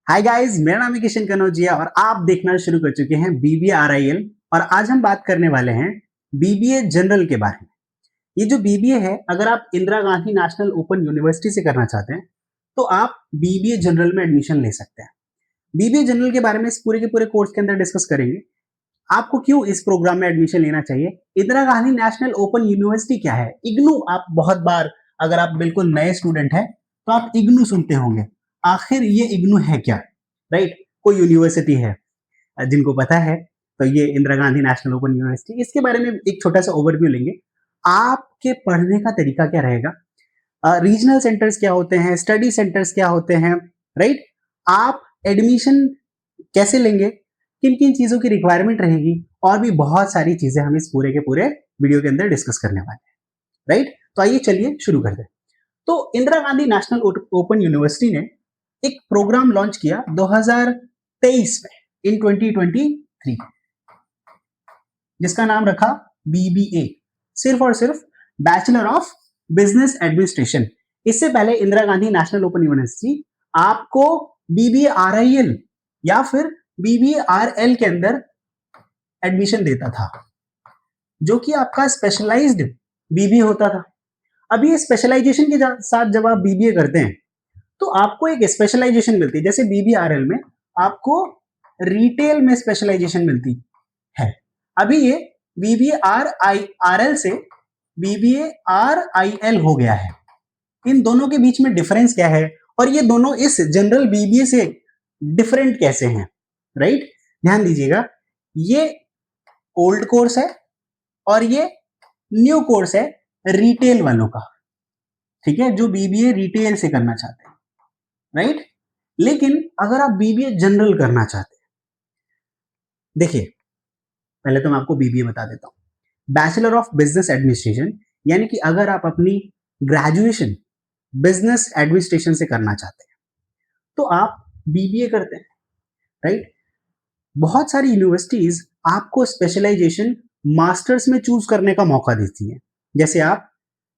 Hi guys, मेरा नाम है किशन कनौजिया और आप देखना शुरू कर चुके हैं बीबीए और आज हम बात करने वाले हैं बीबीए जनरल के बारे में। ये जो बीबीए है, अगर आप Indira Gandhi national open university से करना चाहते हैं तो आप बीबीए जनरल में एडमिशन ले सकते हैं। बीबीए जनरल के बारे में इस पूरे के पूरे कोर्स के अंदर डिस्कस करेंगे। आपको क्यों इस प्रोग्राम में एडमिशन लेना चाहिए, Indira Gandhi national open university क्या है, इग्नू। आप बहुत बार, अगर आप बिल्कुल नए स्टूडेंट हैं तो आप इग्नू सुनते होंगे। आखिर ये इग्नू है क्या? राइट, कोई यूनिवर्सिटी है, जिनको पता है तो ये Indira Gandhi national open university. इसके बारे में एक छोटा सा ओवरव्यू लेंगे। आपके पढ़ने का तरीका क्या रहेगा, रीजनल सेंटर्स क्या होते हैं, स्टडी सेंटर्स क्या होते हैं, राइट, आप एडमिशन कैसे लेंगे, किन किन चीजों की रिक्वायरमेंट रहेगी, और भी बहुत सारी चीजें हम इस पूरे के पूरे वीडियो के अंदर डिस्कस करने वाले हैं। राइट, तो आइए चलिए शुरू करते हैं। तो Indira Gandhi national open university ने एक प्रोग्राम लॉन्च किया 2023 में, इन 2023, जिसका नाम रखा बीबीए, सिर्फ और सिर्फ बैचलर ऑफ बिजनेस एडमिनिस्ट्रेशन। इससे पहले Indira Gandhi national open university आपको बीबीआरआईएल या फिर बीबीआरएल के अंदर एडमिशन देता था, जो कि आपका स्पेशलाइज्ड बीबीए होता था। अभी ये स्पेशलाइजेशन के साथ जब आप बीबीए करते हैं तो आपको एक स्पेशलाइजेशन मिलती है। जैसे बीबीआरएल में आपको रिटेल में स्पेशलाइजेशन मिलती है। अभी ये बीबीआरआईएल से बीबीआरआईएल हो गया है। इन दोनों के बीच में डिफरेंस क्या है, और ये दोनों इस जनरल बीबीए से डिफरेंट कैसे हैं? राइट, ध्यान दीजिएगा, ये ओल्ड कोर्स है और ये न्यू कोर्स है रिटेल वालों का। ठीक है, जो बीबीए रिटेल से करना चाहते हैं, राइट। लेकिन अगर आप बीबीए जनरल करना चाहते हैं, देखिए पहले तो मैं आपको बीबीए बता देता हूं। बैचलर ऑफ बिजनेस एडमिनिस्ट्रेशन, यानी कि अगर आप अपनी ग्रेजुएशन बिजनेस एडमिनिस्ट्रेशन से करना चाहते हैं तो आप बीबीए करते हैं, राइट। बहुत सारी यूनिवर्सिटीज आपको स्पेशलाइजेशन मास्टर्स में चूज करने का मौका देती है। जैसे आप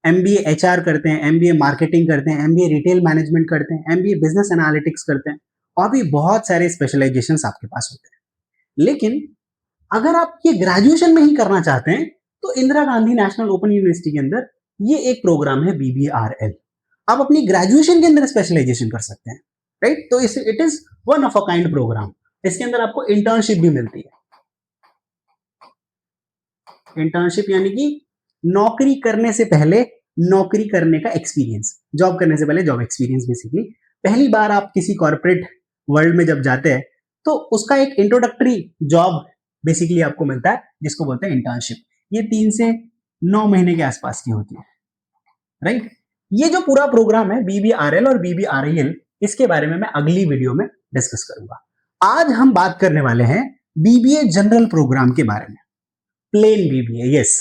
एमबीए एचआर करते हैं, एमबीए मार्केटिंग करते हैं, एमबीए रिटेल मैनेजमेंट करते हैं, एमबीए बिजनेस एनालिटिक्स करते हैं, और भी बहुत सारे स्पेशलाइजेशंस आपके पास होते हैं। लेकिन अगर आप ये ग्रेजुएशन में ही करना चाहते हैं तो Indira Gandhi national open university के अंदर ये एक प्रोग्राम है बीबीआरएल। आप अपनी ग्रेजुएशन के अंदर स्पेशलाइजेशन कर सकते हैं, राइट। तो it is one of a kind program. इसके अंदर आपको इंटर्नशिप भी मिलती है। इंटर्नशिप यानी कि नौकरी करने से पहले नौकरी करने का एक्सपीरियंस, जॉब करने से पहले जॉब एक्सपीरियंस। बेसिकली पहली बार आप किसी कॉर्पोरेट वर्ल्ड में जब जाते हैं तो उसका एक इंट्रोडक्टरी जॉब बेसिकली आपको मिलता है, जिसको बोलते हैं इंटर्नशिप। ये 3 से 9 महीने के आसपास की होती है, राइट। ये जो पूरा प्रोग्राम है बीबीआरएल और बीबीआरआईएल, इसके बारे में मैं अगली वीडियो में डिस्कस करूंगा। आज हम बात करने वाले हैं बीबीए जनरल प्रोग्राम के बारे में। प्लेन बीबीए, यस,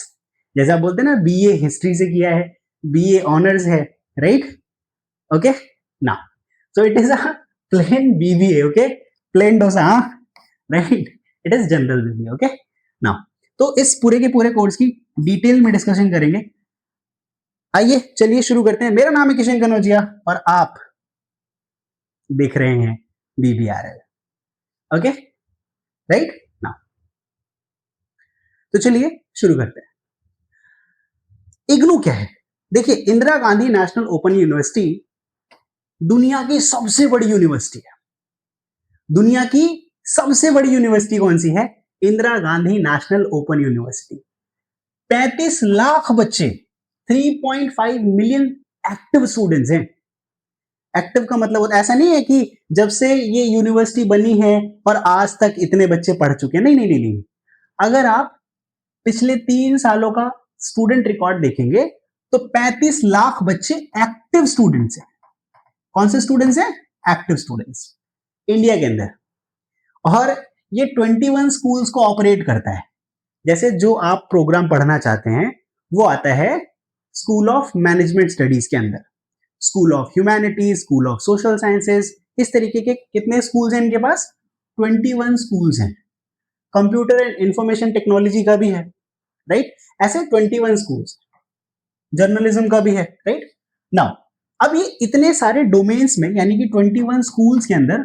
जैसा आप बोलते हैं ना, बीए हिस्ट्री से किया है, बीए ऑनर्स है, right. Okay, now so it is a plain BBA, okay, plain dosa, right. It is general BBA, okay. Now तो इस पूरे के पूरे कोर्स की डिटेल में डिस्कशन करेंगे। आइए चलिए शुरू करते हैं। मेरा नाम है किशन कनौजिया और आप देख रहे हैं बीबीआरएल, ओके, राइट। नाउ तो चलिए शुरू करते हैं। इग्नू क्या है? देखिए, Indira Gandhi national open university दुनिया की सबसे बड़ी यूनिवर्सिटी है। दुनिया की सबसे बड़ी यूनिवर्सिटी कौन सी है? Indira Gandhi national open university. 35 lakh बच्चे, 3.5 मिलियन एक्टिव स्टूडेंट्स हैं। एक्टिव का मतलब होता है, ऐसा नहीं है कि जब से ये यूनिवर्सिटी बनी है और आज तक इतने बच्चे पढ़ चुके हैं, नहीं नहीं नहीं नहीं। अगर आप पिछले 3 सालों का स्टूडेंट रिकॉर्ड देखेंगे तो 35 लाख बच्चे एक्टिव स्टूडेंट्स हैं। कौन से स्टूडेंट्स हैं? एक्टिव स्टूडेंट्स, इंडिया के अंदर। और ये 21 स्कूल्स को ऑपरेट करता है। जैसे जो आप प्रोग्राम पढ़ना चाहते हैं वो आता है स्कूल ऑफ मैनेजमेंट स्टडीज के अंदर, school of humanities, school of social sciences, इस तरीके के कितने स्कूल्स हैं इनके पास? 21 स्कूल्स हैं। कंप्यूटर एंड इंफॉर्मेशन टेक्नोलॉजी का भी है, राइट। ऐसे 21 स्कूल्स, जर्नलिज्म का भी है, राइट। नाउ अब ये इतने सारे डोमेन्स में, यानी कि 21 स्कूल्स के अंदर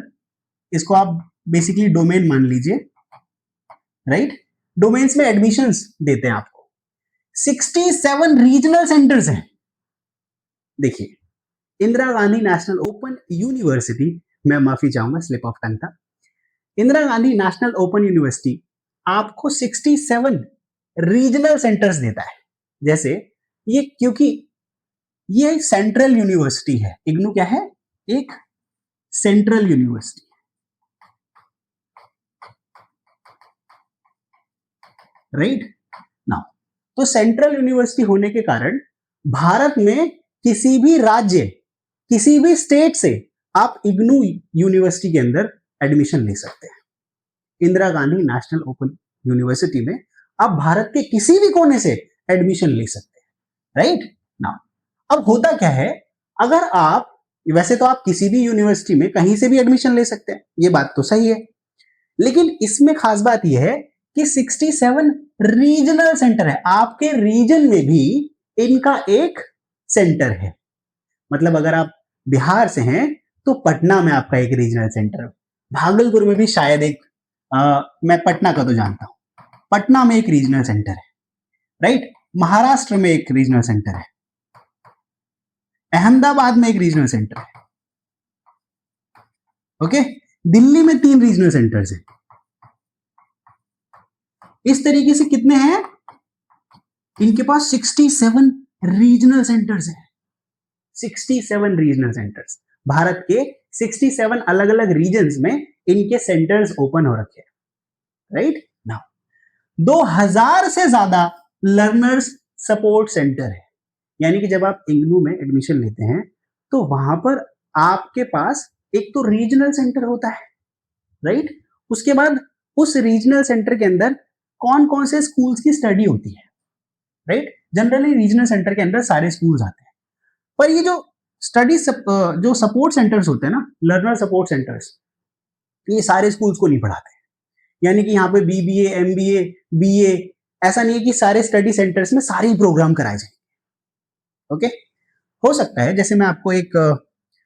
इसको आप बेसिकली डोमेन मान लीजिए, राइट। डोमेन्स में एडमिशंस देते हैं आपको। 67 रीजनल सेंटर्स हैं। देखिए, Indira Gandhi national open university, मैं माफी चाहूंगा, स्लिप ऑफ टंग था। Indira Gandhi national open university आपको 67 रीजनल सेंटर्स देता है। जैसे ये, क्योंकि ये एक सेंट्रल यूनिवर्सिटी है, इग्नू क्या है, एक सेंट्रल यूनिवर्सिटी, राइट नाउ। तो सेंट्रल यूनिवर्सिटी होने के कारण भारत में किसी भी राज्य, किसी भी स्टेट से आप इग्नू यूनिवर्सिटी के अंदर एडमिशन ले सकते हैं। Indira Gandhi national open university में आप भारत के किसी भी कोने से एडमिशन ले सकते हैं, राइट नाउ। अब होता क्या है, अगर आप, वैसे तो आप किसी भी यूनिवर्सिटी में कहीं से भी एडमिशन ले सकते हैं, ये बात तो सही है, लेकिन इसमें खास बात यह है कि 67 रीजनल सेंटर है। आपके रीजन में भी इनका एक सेंटर है। मतलब अगर आप बिहार से हैं तो पटना में आपका एक रीजनल सेंटर है, भागलपुर में भी शायद एक, मैं पटना का तो जानता हूं, पटना में एक रीजनल सेंटर है, राइट। महाराष्ट्र में एक रीजनल सेंटर है, अहमदाबाद में एक रीजनल सेंटर है, ओके। दिल्ली में 3 रीजनल सेंटर्स हैं। इस तरीके से कितने हैं इनके पास, 67 रीजनल सेंटर्स हैं। 67 रीजनल सेंटर्स, भारत के 67 अलग अलग रीजन्स में इनके सेंटर्स ओपन हो रखे हैं, राइट नाउ। 2000 से ज्यादा लर्नर्स सपोर्ट सेंटर है। यानी कि जब आप इग्नू में एडमिशन लेते हैं तो वहां पर आपके पास एक तो रीजनल सेंटर होता है, राइट। उसके बाद उस रीजनल सेंटर के अंदर कौन कौन से स्कूल्स की स्टडी होती है, राइट। जनरली रीजनल सेंटर के अंदर सारे स्कूल्स आते हैं, पर ये जो स्टडी जो सपोर्ट सेंटर्स होते हैं ना, लर्नर सपोर्ट सेंटर्स, ये सारे स्कूल्स को नहीं पढ़ाते। यानी कि यहाँ पे बीबीए, एमबीए, बीए, ऐसा नहीं है कि सारे स्टडी सेंटर्स में सारे ही प्रोग्राम कराए जाए, ओके। हो सकता है, जैसे मैं आपको एक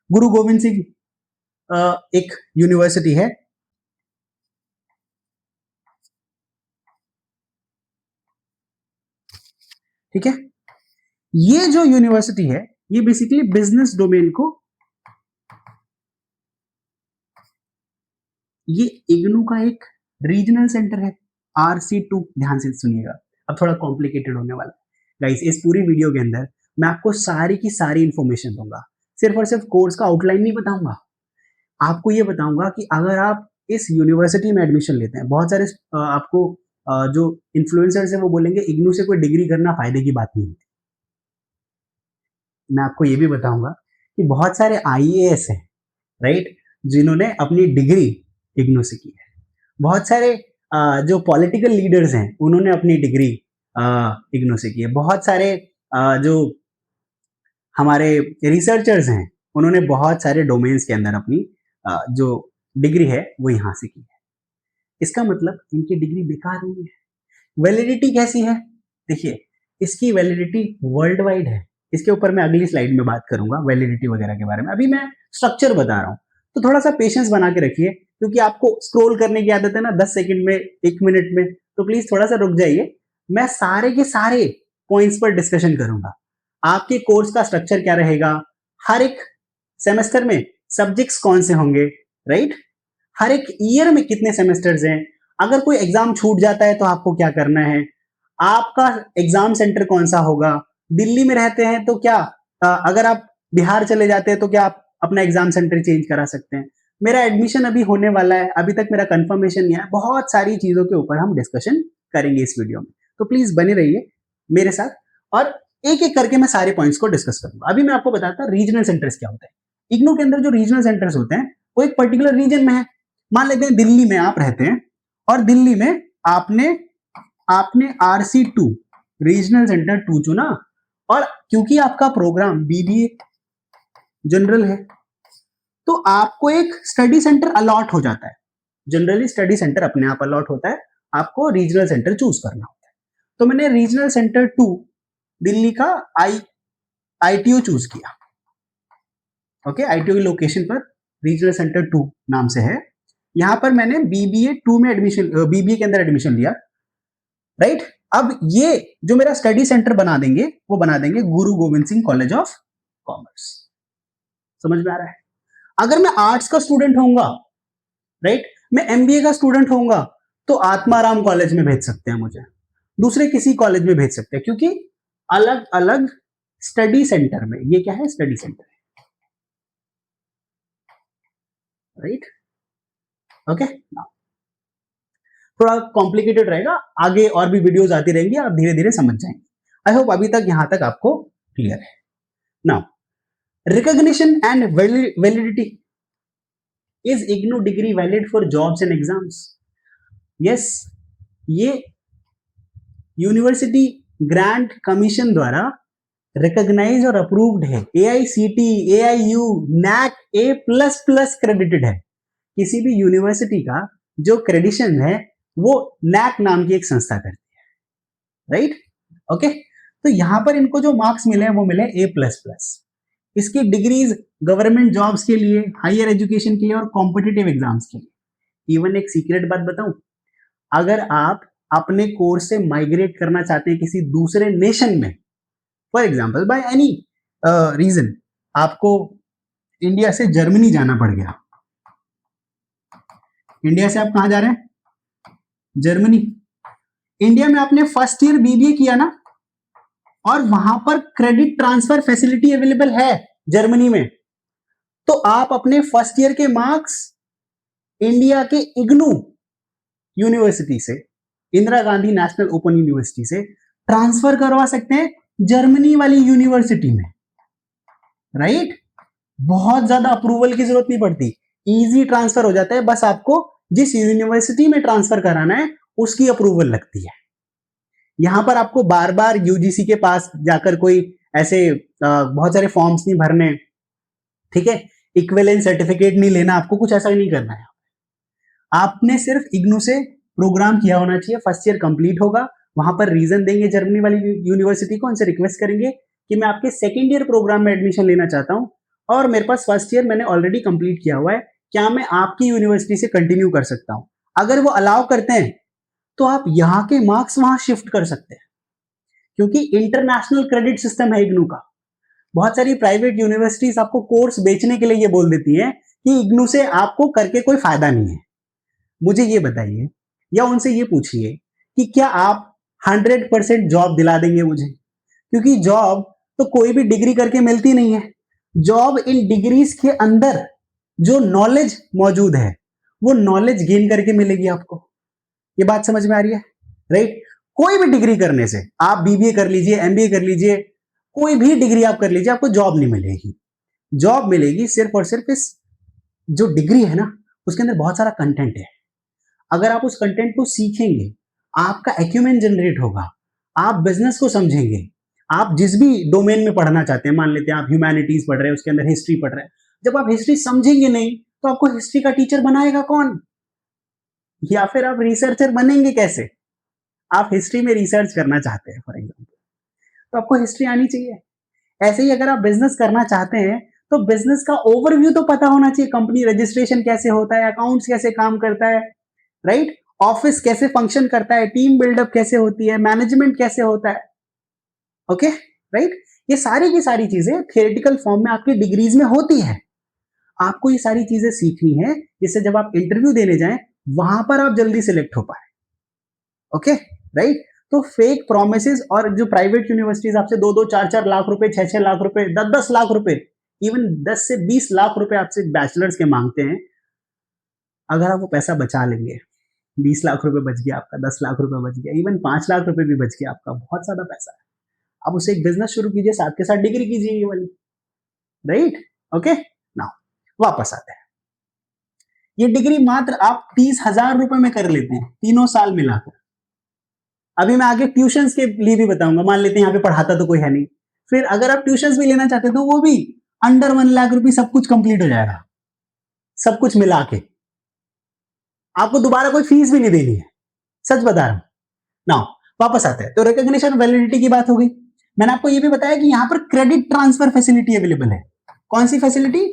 गुरु गोविंद सिंह एक यूनिवर्सिटी है, ठीक है। ये जो यूनिवर्सिटी है ये बेसिकली बिजनेस डोमेन को, ये इग्नू का एक रीजनल सेंटर है, RC2, ध्यान से सुनिएगा, अब थोड़ा कॉम्प्लिकेटेड होने वाला है गाइस। इस पूरी वीडियो के अंदर मैं आपको सारी की सारी इंफॉर्मेशन दूंगा, सिर्फ और सिर्फ कोर्स का आउटलाइन नहीं बताऊंगा, आपको ये बताऊंगा कि अगर आप इस यूनिवर्सिटी में एडमिशन लेते हैं, बहुत सारे आपको जो इन्फ्लुएंसर्स है वो बोलेंगे इग्नू से कोई डिग्री करना फायदे की बात नहीं होती। मैं आपको ये भी बताऊंगा कि बहुत सारे IAS हैं, राइट, जिन्होंने अपनी डिग्री इग्नू से की है। बहुत सारे जो पॉलिटिकल लीडर्स हैं उन्होंने अपनी डिग्री इग्नू से की है। बहुत सारे जो हमारे रिसर्चर्स हैं उन्होंने बहुत सारे डोमेन्स के अंदर अपनी जो डिग्री है वो यहाँ से की है। इसका मतलब इनकी डिग्री बेकार नहीं है। वैलिडिटी कैसी है, देखिए इसकी वैलिडिटी वर्ल्ड वाइड है। इसके ऊपर मैं अगली स्लाइड में बात करूंगा वैलिडिटी वगैरह के बारे में, अभी मैं स्ट्रक्चर बता रहा हूँ। तो थोड़ा सा पेशेंस बना के रखिए, क्योंकि आपको स्क्रॉल करने की आदत है ना 10 सेकंड में, 1 मिनट में, तो प्लीज थोड़ा सा रुक जाइए। मैं सारे के सारे पॉइंट्स पर डिस्कशन करूंगा। आपके कोर्स का स्ट्रक्चर क्या रहेगा, हर एक सेमेस्टर में सब्जेक्ट्स कौन से होंगे, राइट, हर एक ईयर में कितने सेमेस्टर्स हैं, अगर कोई एग्जाम छूट जाता है तो आपको क्या करना है, आपका एग्जाम सेंटर कौन सा होगा, दिल्ली में रहते हैं तो क्या, अगर आप बिहार चले जाते हैं तो क्या आप अपना एग्जाम सेंटर चेंज करा सकते हैं। मेरा एडमिशन अभी होने वाला है, अभी तक मेरा कंफर्मेशन नहीं है। बहुत सारी चीजों के ऊपर हम डिस्कशन करेंगे इस वीडियो में, तो प्लीज बने रहिए मेरे साथ, और एक एक करके मैं सारे पॉइंट्स को डिस्कस करूंगा। अभी मैं आपको बताता हूं रीजनल सेंटर्स क्या होता है। इग्नू के अंदर जो रीजनल सेंटर्स होते हैं वो एक पर्टिकुलर रीजन में है। मान लेते हैं दिल्ली में आप रहते हैं, और दिल्ली में आपने RC2 रीजनल सेंटर 2 चुना, और क्योंकि आपका प्रोग्राम BBA जनरल है तो आपको एक स्टडी सेंटर अलॉट हो जाता है। जनरली स्टडी सेंटर अपने आप अलॉट होता है, आपको रीजनल सेंटर चूज करना होता है। तो मैंने रीजनल सेंटर 2 दिल्ली का ITO चूज किया, ओके। ITO की लोकेशन पर रीजनल सेंटर 2 नाम से है। यहां पर मैंने बीबीए 2 में एडमिशन, बीबीए के अंदर एडमिशन लिया, राइट। अब ये जो मेरा स्टडी सेंटर बना देंगे वो बना देंगे गुरु Govind Singh college of commerce. समझ में आ रहा है? अगर मैं आर्ट्स का स्टूडेंट होऊंगा, राइट, मैं एमबीए का स्टूडेंट होऊंगा, तो आत्माराम कॉलेज में भेज सकते हैं मुझे, दूसरे किसी कॉलेज में भेज सकते हैं, क्योंकि अलग अलग स्टडी सेंटर में, ये क्या है, स्टडी सेंटर, राइट। ओके, थोड़ा कॉम्प्लिकेटेड रहेगा, आगे और भी वीडियोस आती रहेंगी, आप धीरे धीरे समझ जाएंगे। आई होप अभी तक यहां तक आपको क्लियर है। Now, recognition and validity, is IGNOU degree valid for jobs and exams? Yes, ये यूनिवर्सिटी ग्रांट कमीशन द्वारा रिकॉग्नाइज और अप्रूव्ड है, AICTE, AIU, NAC A++ credited है। किसी भी यूनिवर्सिटी का जो क्रेडिशन है वो NAC नाम की एक संस्था करती है, राइट। ओके, तो यहां पर इनको जो मार्क्स मिले हैं वो मिले A++। इसकी डिग्रीज गवर्नमेंट जॉब्स के लिए, हायर एजुकेशन के लिए और कॉम्पिटिटिव एग्जाम्स के लिए। इवन एक सीक्रेट बात बताऊं, अगर आप अपने कोर्स से माइग्रेट करना चाहते हैं किसी दूसरे नेशन में, for example by any reason, आपको इंडिया से जर्मनी जाना पड़ गया, इंडिया से आप कहां जा रहे हैं, जर्मनी। इंडिया में आपने फर्स्ट ईयर बीबीए किया ना, और वहां पर क्रेडिट ट्रांसफर फैसिलिटी अवेलेबल है जर्मनी में, तो आप अपने फर्स्ट ईयर के मार्क्स इंडिया के इग्नू यूनिवर्सिटी से, Indira Gandhi national open university से ट्रांसफर करवा सकते हैं जर्मनी वाली यूनिवर्सिटी में, राइट। बहुत ज्यादा अप्रूवल की जरूरत नहीं पड़ती, इजी ट्रांसफर हो जाता है, बस आपको जिस यूनिवर्सिटी में ट्रांसफर कराना है उसकी अप्रूवल लगती है। यहां पर आपको बार बार यूजीसी के पास जाकर कोई ऐसे बहुत सारे फॉर्म्स नहीं भरने, ठीक है, इक्विवेलेंस सर्टिफिकेट नहीं लेना, आपको कुछ ऐसा नहीं करना है। आपने सिर्फ इग्नू से प्रोग्राम किया होना चाहिए, फर्स्ट ईयर कंप्लीट होगा, वहां पर रीजन देंगे जर्मनी वाली यूनिवर्सिटी को, उनसे रिक्वेस्ट करेंगे कि मैं आपके सेकेंड ईयर प्रोग्राम में एडमिशन लेना चाहता हूं और मेरे पास फर्स्ट ईयर मैंने ऑलरेडी कंप्लीट किया हुआ है, क्या मैं आपकी यूनिवर्सिटी से कंटिन्यू कर सकता हूं? अगर वो अलाउ करते हैं तो आप यहां के मार्क्स वहां शिफ्ट कर सकते हैं, क्योंकि इंटरनेशनल क्रेडिट सिस्टम है इग्नू का। बहुत सारी प्राइवेट यूनिवर्सिटीज आपको कोर्स बेचने के लिए ये बोल देती है कि इग्नू से आपको करके कोई फायदा नहीं है। मुझे ये बताइए या उनसे ये पूछिए कि क्या आप 100% जॉब दिला देंगे मुझे? क्योंकि जॉब तो कोई भी डिग्री करके मिलती नहीं है, जॉब इन डिग्रीज के अंदर जो नॉलेज मौजूद है वो नॉलेज गेन करके मिलेगी आपको। ये बात समझ में आ रही है, राइट। कोई भी डिग्री करने से, आप बीबीए कर लीजिए, एमबीए कर लीजिए, कोई भी डिग्री आप कर लीजिए, आपको जॉब नहीं मिलेगी। जॉब मिलेगी सिर्फ और सिर्फ इस जो डिग्री है ना उसके अंदर बहुत सारा कंटेंट है। अगर आप उस कंटेंट को सीखेंगे, आपका एक्यूमेन जनरेट होगा, आप बिजनेस को समझेंगे, आप जिस भी डोमेन में पढ़ना चाहते हैं, मान लेते हैं आप ह्यूमैनिटीज पढ़ रहे हैं, उसके अंदर हिस्ट्री पढ़ रहे हैं, जब आप हिस्ट्री समझेंगे नहीं तो आपको हिस्ट्री का टीचर बनाएगा कौन? या फिर आप रिसर्चर बनेंगे कैसे? आप हिस्ट्री में रिसर्च करना चाहते हैं फॉर एग्जाम्पल, तो आपको हिस्ट्री आनी चाहिए। ऐसे ही अगर आप बिजनेस करना चाहते हैं तो बिजनेस का ओवरव्यू तो पता होना चाहिए, कंपनी रजिस्ट्रेशन कैसे होता है, अकाउंट्स कैसे काम करता है, राइट, ऑफिस कैसे फंक्शन करता है, टीम बिल्डअप कैसे होती है, मैनेजमेंट कैसे होता है, ओके, राइट। ये सारी की सारी चीजें थियोरेटिकल फॉर्म में आपकी डिग्रीज में होती है। आपको ये सारी चीजें सीखनी है जिससे जब आप इंटरव्यू देने जाएं वहां पर आप जल्दी सिलेक्ट हो पाए, ओके, राइट। तो फेक प्रोमिसेस और जो प्राइवेट यूनिवर्सिटीज आपसे 2-2, 4-4 लाख रुपए, 6-6 लाख रुपए, 10-10 लाख रुपए, इवन 10 से 20 लाख रुपए आपसे बैचलर्स के मांगते हैं, अगर आप वो पैसा बचा लेंगे, 20 लाख रुपए बच गया आपका, 10 लाख रुपए बच गया, इवन 5 लाख रुपए भी बच गया आपका, बहुत ज्यादा पैसा है। अब उसे एक बिजनेस शुरू कीजिए, साथ के साथ डिग्री कीजिए ये वाली, राइट, ओके। नाउ वापस आते हैं, ये डिग्री मात्र आप 30,000 रुपए में कर लेते हैं, तीनों साल मिलाकर। अभी मैं आगे ट्यूशंस के लिए भी बताऊंगा, मान लेते हैं यहाँ पे पढ़ाता तो कोई है नहीं, फिर अगर आप ट्यूशंस भी लेना चाहते तो वो भी अंडर 1 लाख रुपए सब कुछ कंप्लीट हो जाएगा, सब कुछ मिला के आपको दोबारा कोई फीस भी नहीं देनी है, सच बता रहा हूं। नाउ वापस आते हैं, तो रिकॉग्निशन वैलिडिटी की बात हो गई। मैंने आपको ये भी बताया कि यहां पर क्रेडिट ट्रांसफर फैसिलिटी अवेलेबल है। कौन सी फैसिलिटी?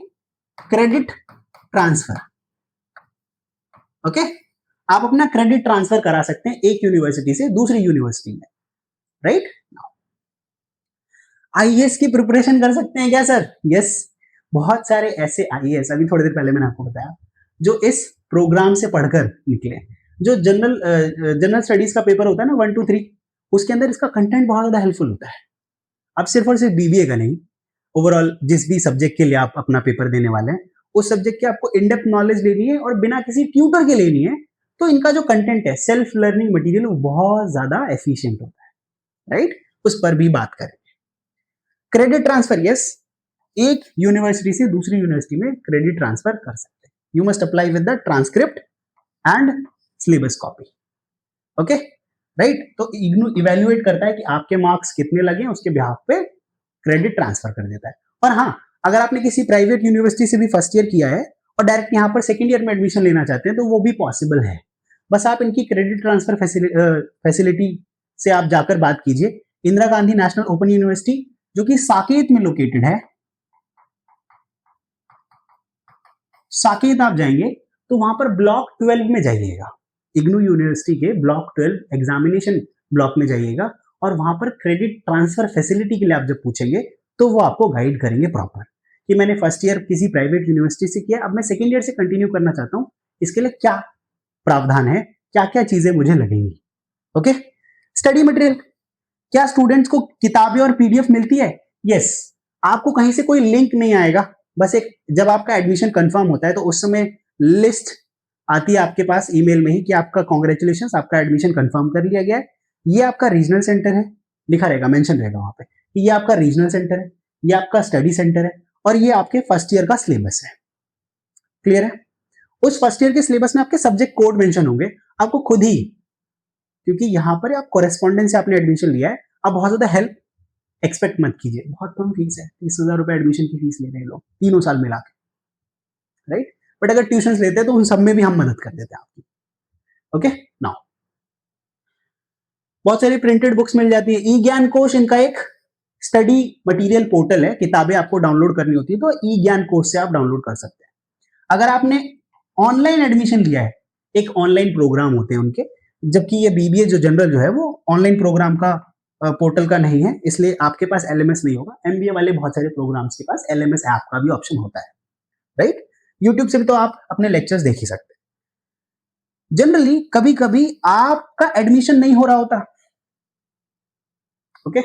Credit transfer. ओके, आप अपना क्रेडिट ट्रांसफर करा सकते हैं एक यूनिवर्सिटी से दूसरी यूनिवर्सिटी में, राइट। आईएएस की प्रिपरेशन कर सकते हैं क्या सर? यस, बहुत सारे ऐसे आईएएस, अभी थोड़ी देर पहले मैंने आपको बताया, जो इस प्रोग्राम से पढ़कर निकले। जो जनरल स्टडीज का पेपर होता है ना 1 2 3, उसके अंदर इसका कंटेंट बहुत ज्यादा हेल्पफुल होता है। अब सिर्फ और सिर्फ बीबीए का नहीं, ओवरऑल जिस भी सब्जेक्ट के लिए आप अपना पेपर देने वाले हैं, उस सब्जेक्ट की आपको इन डेप्थ नॉलेज लेनी है और बिना किसी ट्यूटर के लेनी है, तो इनका जो कंटेंट है सेल्फ लर्निंग मटेरियल वो बहुत ज्यादा एफिशिएंट होता है, राइट। उस पर भी बात करें। क्रेडिट ट्रांसफर, यस, एक यूनिवर्सिटी से दूसरी यूनिवर्सिटी में क्रेडिट ट्रांसफर कर सकते हैं। You must apply with the transcript and syllabus copy, okay, right. तो इग्नू इवेल्युएट करता है कि आपके मार्क्स कितने लगे, उसके बिहाफ पे क्रेडिट ट्रांसफर कर देता है। और हाँ, अगर आपने किसी प्राइवेट यूनिवर्सिटी से भी फर्स्ट ईयर किया है और डायरेक्ट यहाँ पर सेकेंड ईयर में एडमिशन लेना चाहते हैं तो वो भी पॉसिबल है। बस आप इनकी क्रेडिट ट्रांसफर फैसिलिटी से आप जाकर बात कीजिए। Indira Gandhi national open university जो कि साकेत में लोकेटेड है, साकेत आप जाएंगे तो वहां पर ब्लॉक 12 में जाइएगा, इग्नू यूनिवर्सिटी के ब्लॉक 12 एग्जामिनेशन ब्लॉक में जाइएगा और वहां पर क्रेडिट ट्रांसफर फैसिलिटी के लिए आप जब पूछेंगे तो वो आपको गाइड करेंगे प्रॉपर कि मैंने फर्स्ट ईयर किसी प्राइवेट यूनिवर्सिटी से किया, अब मैं सेकेंड ईयर से कंटिन्यू करना चाहता हूँ, इसके लिए क्या प्रावधान है, क्या क्या चीजें मुझे लगेंगी। ओके, स्टडी मटेरियल, क्या स्टूडेंट्स को किताबें और पीडीएफ मिलती है? यस, आपको कहीं से कोई लिंक नहीं आएगा, बस एक जब आपका एडमिशन कंफर्म होता है तो उस समय लिस्ट आती है आपके पास ईमेल में ही कि आपका कांग्रेचुलेशंस, आपका एडमिशन कंफर्म कर लिया गया है, ये आपका रीजनल सेंटर है, लिखा रहेगा, मेंशन रहेगा वहां पे, ये आपका रीजनल सेंटर है, ये आपका स्टडी सेंटर है और ये आपके फर्स्ट ईयर का सिलेबस है। क्लियर है? उस फर्स्ट ईयर के सिलेबस में आपके सब्जेक्ट कोड मेंशन होंगे, आपको खुद ही, क्योंकि यहां पर आप कोरेस्पॉन्डेंस से आपने एडमिशन लिया है, आप बहुत ज्यादा हेल्प एक्सपेक्ट मत कीजिए, बहुत कम फीस है, 30,000 रुपए एडमिशन की फीस ले रहे हैं लोग तीनों साल मिला के, राइट। बट अगर ट्यूशन लेते हैं तो उन सब में भी हम मदद कर देते हैं आपकी। ओके, नाउ बहुत सारी प्रिंटेड बुक्स मिल जाती है। ई ज्ञान कोश इनका एक स्टडी मटेरियल पोर्टल है, किताबें आपको डाउनलोड करनी होती है तो ई ज्ञान कोश से आप डाउनलोड कर सकते हैं। अगर आपने ऑनलाइन एडमिशन लिया है, एक ऑनलाइन प्रोग्राम होते हैं उनके, जबकि ये बीबीए जो जनरल जो है वो ऑनलाइन प्रोग्राम का पोर्टल का नहीं है, इसलिए आपके पास एलएमएस नहीं होगा। एमबीए वाले बहुत सारे प्रोग्राम्स के पास एलएमएस ऐप का भी ऑप्शन होता है, राइट। यूट्यूब से भी तो आप अपने लेक्चर्स देख ही सकते हैं। जनरली कभी कभी आपका एडमिशन नहीं हो रहा होता, ओके,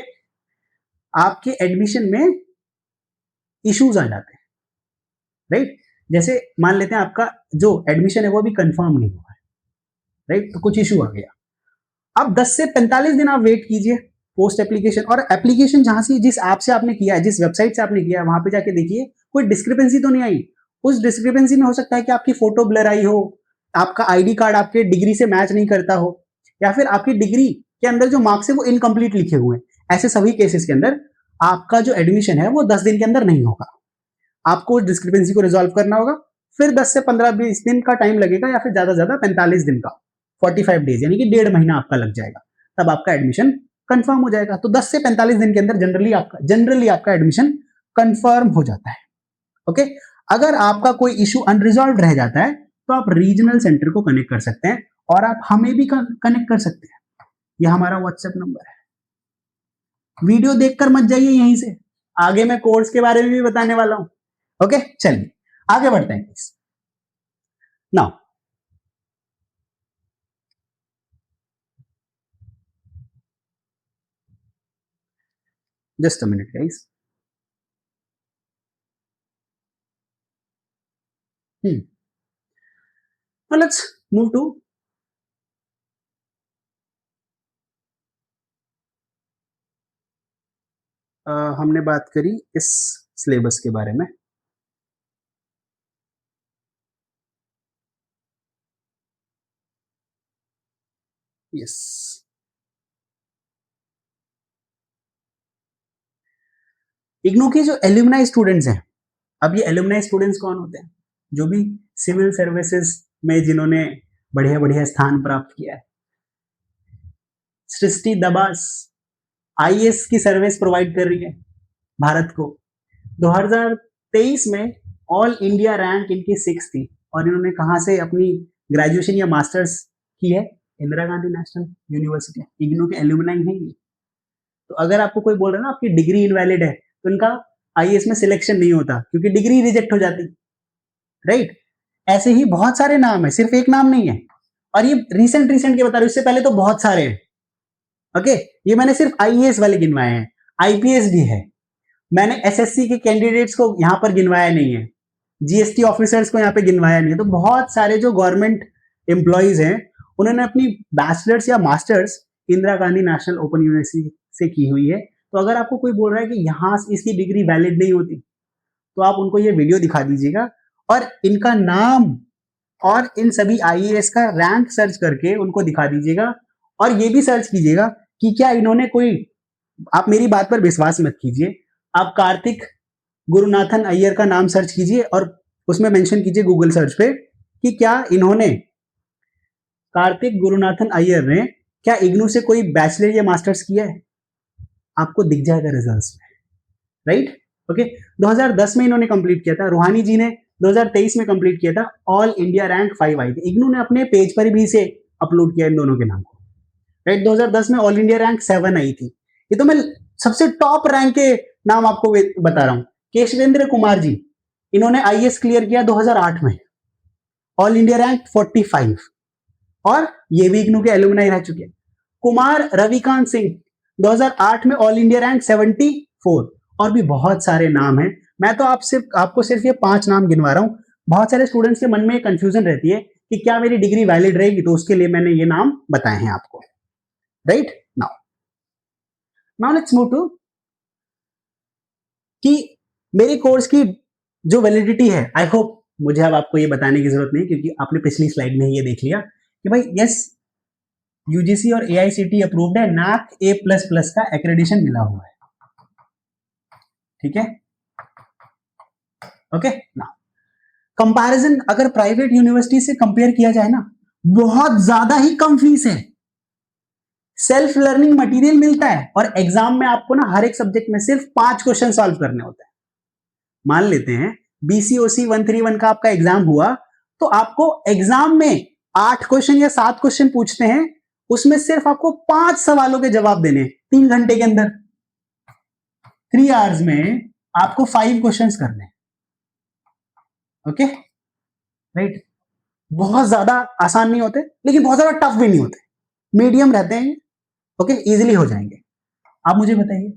आपके एडमिशन में इश्यूज आ जाते हैं, राइट। जैसे मान लेते हैं आपका जो एडमिशन है वो भी कंफर्म नहीं हुआ है, राइट, तो कुछ इशू आ गया, अब 10 से 45 दिन आप वेट कीजिए पोस्ट एप्लीकेशन, और एप्लीकेशन जहां से जिस ऐप से आपने किया है, जिस वेबसाइट से आपने किया है, वहां पे जाके देखिए कोई डिस्क्रिपेंसी तो नहीं आई। उस डिस्क्रिपेंसी में हो सकता है कि आपकी फोटो ब्लर आई हो, आपका आईडी कार्ड आपके डिग्री से मैच नहीं करता हो, या फिर आपकी डिग्री के अंदर जो मार्क्स है वो इनकम्प्लीट लिखे हुए हैं। ऐसे सभी केसेस के अंदर आपका जो एडमिशन है वो 10 दिन के अंदर नहीं होगा। आपको उस डिस्क्रिपेंसी को रिजॉल्व करना होगा, फिर 10 से 15-20 दिन का टाइम लगेगा, या फिर ज्यादा से ज्यादा 45 दिन का, 45 डेज यानी कि 1.5 महीना आपका लग जाएगा, तब आपका एडमिशन कंफर्म हो जाएगा। तो 10 से 45 दिन के अंदर जनरली आपका एडमिशन कंफर्म हो जाता है। ओके, अगर आपका कोई इशू अनरिजॉल्व रह जाता है तो आप रीजनल सेंटर को कनेक्ट कर सकते हैं और आप हमें भी कनेक्ट कर सकते हैं। यह हमारा व्हाट्सएप नंबर है। वीडियो देखकर मत जाइए यहीं से, आगे मैं कोर्स के बारे में भी बताने वाला हूं। ओके, चलिए आगे बढ़ते हैं please. Now just a minute guys. Now let's move to हमने बात करी इस सिलेबस के बारे में। यस, इग्नू के जो एल्यूमनाई स्टूडेंट्स हैं, अब ये एल्यूमनाई स्टूडेंट्स कौन होते हैं? जो भी सिविल सर्विसेज में जिन्होंने बढ़िया बढ़िया स्थान प्राप्त किया है। सृष्टि दबास आईएएस की सर्विस प्रोवाइड कर रही है भारत को। 2023 में ऑल इंडिया रैंक इनकी 6 थी, और इन्होंने कहां से अपनी ग्रेजुएशन या मास्टर्स की है, इंदिरा गांधी नेशनल यूनिवर्सिटी, इग्नू के एल्यूमनाई हैं ये। तो अगर आपको कोई बोल रहा है ना आपकी डिग्री इनवैलिड है, तो इनका आईएएस में सिलेक्शन नहीं होता क्योंकि डिग्री रिजेक्ट हो जाती, राइट। ऐसे ही बहुत सारे नाम है, सिर्फ एक नाम नहीं है। और ये रिसेंट के बता रहे हो, इससे पहले तो बहुत सारे हैं। ओके, ये मैंने सिर्फ आईएएस वाले गिनवाए हैं, आईपीएस भी है। मैंने एसएससी के कैंडिडेट्स को यहां पर गिनवाया नहीं है, जीएसटी ऑफिसर्स को यहाँ पे गिनवाया नहीं है। तो बहुत सारे जो गवर्नमेंट एम्प्लॉयज हैं उन्होंने अपनी बैचलर्स या masters Indira Gandhi national open university से की हुई है। तो अगर आपको कोई बोल रहा है कि यहाँ इसकी डिग्री वैलिड नहीं होती, तो आप उनको ये वीडियो दिखा दीजिएगा और इनका नाम और इन सभी आईएएस का रैंक सर्च करके उनको दिखा दीजिएगा। और ये भी सर्च कीजिएगा कि क्या इन्होंने कोई, आप मेरी बात पर विश्वास मत कीजिए, आप कार्तिक गुरुनाथन अय्यर का नाम सर्च कीजिए और उसमें मेंशन कीजिए गूगल सर्च पे कि क्या इन्होंने, कार्तिक गुरुनाथन अय्यर ने क्या इग्नू से कोई बैचलर या मास्टर्स किया है, आपको दिख जाएगा रिजल्ट्स में, राइट। ओके, 2010 में इन्होंने कंप्लीट किया था, रूहानी जी ने 2023 में कंप्लीट किया था, ऑल इंडिया रैंक 5 आई थी। इग्नू ने अपने पेज पर भी इसे अपलोड किया इन दोनों के नाम को, राइट। 2010 में ऑल इंडिया रैंक 7 आई थी। ये तो मैं सबसे टॉप रैंक के नाम आपको बता रहा हूं। केशवेंद्र कुमार जी, इन्होंने आईएएस क्लियर किया 2008 में, ऑल इंडिया रैंक 45, और ये भी इग्नू के एलुमनाई रह चुके हैं। कुमार रविकांत सिंह 2008 में ऑल इंडिया रैंक 74, और भी बहुत सारे नाम हैं। मैं तो आपको सिर्फ ये 5 नाम गिनवा रहा हूं। बहुत सारे स्टूडेंट्स के मन में कंफ्यूजन रहती है कि क्या मेरी डिग्री वैलिड रहेगी, तो उसके लिए मैंने ये नाम बताए हैं आपको, right. Now let's move to कि मेरे कोर्स की जो वैलिडिटी है, आई होप मुझे अब आपको ये बताने की जरूरत नहीं, क्योंकि आपने पिछली स्लाइड में ये देख लिया कि भाई यस, यूजीसी और एआईसीटी अप्रूव्ड है, नैक A++ का एक्रेडिशन मिला हुआ है, ठीक है। ओके, नाउ कंपैरिजन अगर प्राइवेट यूनिवर्सिटी से कंपेयर किया जाए ना, बहुत ज्यादा ही कम फीस है, सेल्फ लर्निंग मटेरियल मिलता है, और एग्जाम में आपको ना हर एक सब्जेक्ट में सिर्फ 5 क्वेश्चन सॉल्व करने होते हैं। मान लेते हैं BCOC 131 का आपका एग्जाम हुआ, तो आपको एग्जाम में 8 क्वेश्चन या 7 क्वेश्चन पूछते हैं, उसमें सिर्फ आपको 5 सवालों के जवाब देने 3 घंटे के अंदर। 3 आवर्स में आपको 5 क्वेश्चंस करने, ओके, राइट। बहुत ज्यादा आसान नहीं होते, लेकिन बहुत ज्यादा टफ भी नहीं होते, मीडियम रहते हैं, ओके, इजीली हो जाएंगे। आप मुझे बताइए,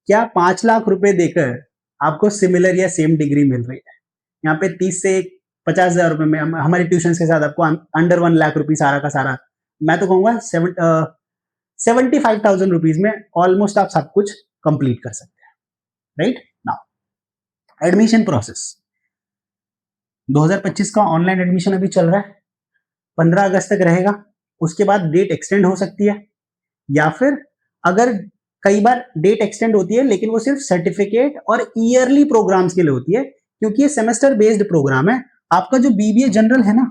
क्या 5 लाख रुपए देकर आपको सिमिलर या सेम डिग्री मिल रही है? यहाँ पे 30 से 50,000 रुपए में हमारे ट्यूशन के साथ आपको अंडर 1 लाख रुपए सारा का सारा, मैं तो कहूंगा 75,000 रुपीज में ऑलमोस्ट आप सब कुछ कंप्लीट कर सकते हैं, राइट। नाउ एडमिशन प्रोसेस 2025 का ऑनलाइन एडमिशन अभी चल रहा है, 15 अगस्त तक रहेगा। उसके बाद डेट एक्सटेंड हो सकती है, या फिर अगर कई बार डेट एक्सटेंड होती है लेकिन वो सिर्फ सर्टिफिकेट और ईयरली प्रोग्राम्स के लिए होती है, क्योंकि ये सेमेस्टर बेस्ड प्रोग्राम है। आपका जो बीबीए जनरल है ना,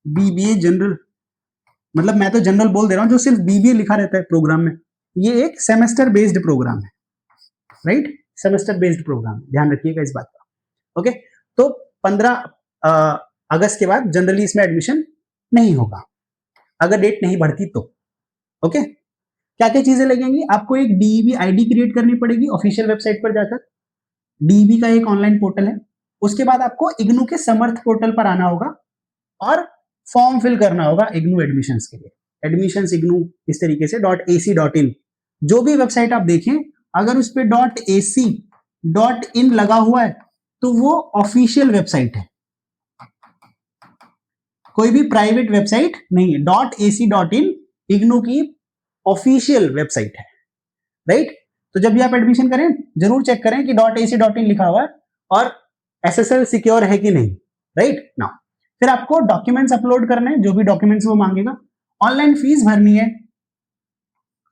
बीबीए जनरल मतलब मैं तो जनरल बोल दे रहा हूं, जो सिर्फ बीबीए लिखा रहता है प्रोग्राम में, ये एक सेमेस्टर बेस्ड प्रोग्राम है, राइट। सेमेस्टर बेस्ड प्रोग्राम, ध्यान रखिएगा इस बात का, ओके। तो 15 अगस्त के बाद जनरली इसमें एडमिशन नहीं होगा, अगर डेट नहीं बढ़ती तो, ओके। क्या क्या चीजें लगेंगी? आपको एक डीईबी आईडी क्रिएट करनी पड़ेगी ऑफिशियल वेबसाइट पर जाकर, डीईबी का एक ऑनलाइन पोर्टल है। उसके बाद आपको इग्नू के समर्थ पोर्टल पर आना होगा और फॉर्म फिल करना होगा इग्नू एडमिशंस के लिए। एडमिशंस इग्नू इस तरीके से .ac.in, जो भी वेबसाइट आप देखें, अगर उस पर .ac.in लगा हुआ है तो वो ऑफिशियल वेबसाइट है, कोई भी प्राइवेट वेबसाइट नहीं है। .ac.in इग्नू की ऑफिशियल वेबसाइट है, राइट। तो जब भी आप एडमिशन करें जरूर चेक करें कि .ac.in लिखा हुआ है और SSL सिक्योर है कि नहीं, राइट। नाउ फिर आपको डॉक्यूमेंट्स अपलोड करने हैं, जो भी डॉक्यूमेंट्स वो मांगेगा। ऑनलाइन फीस भरनी है,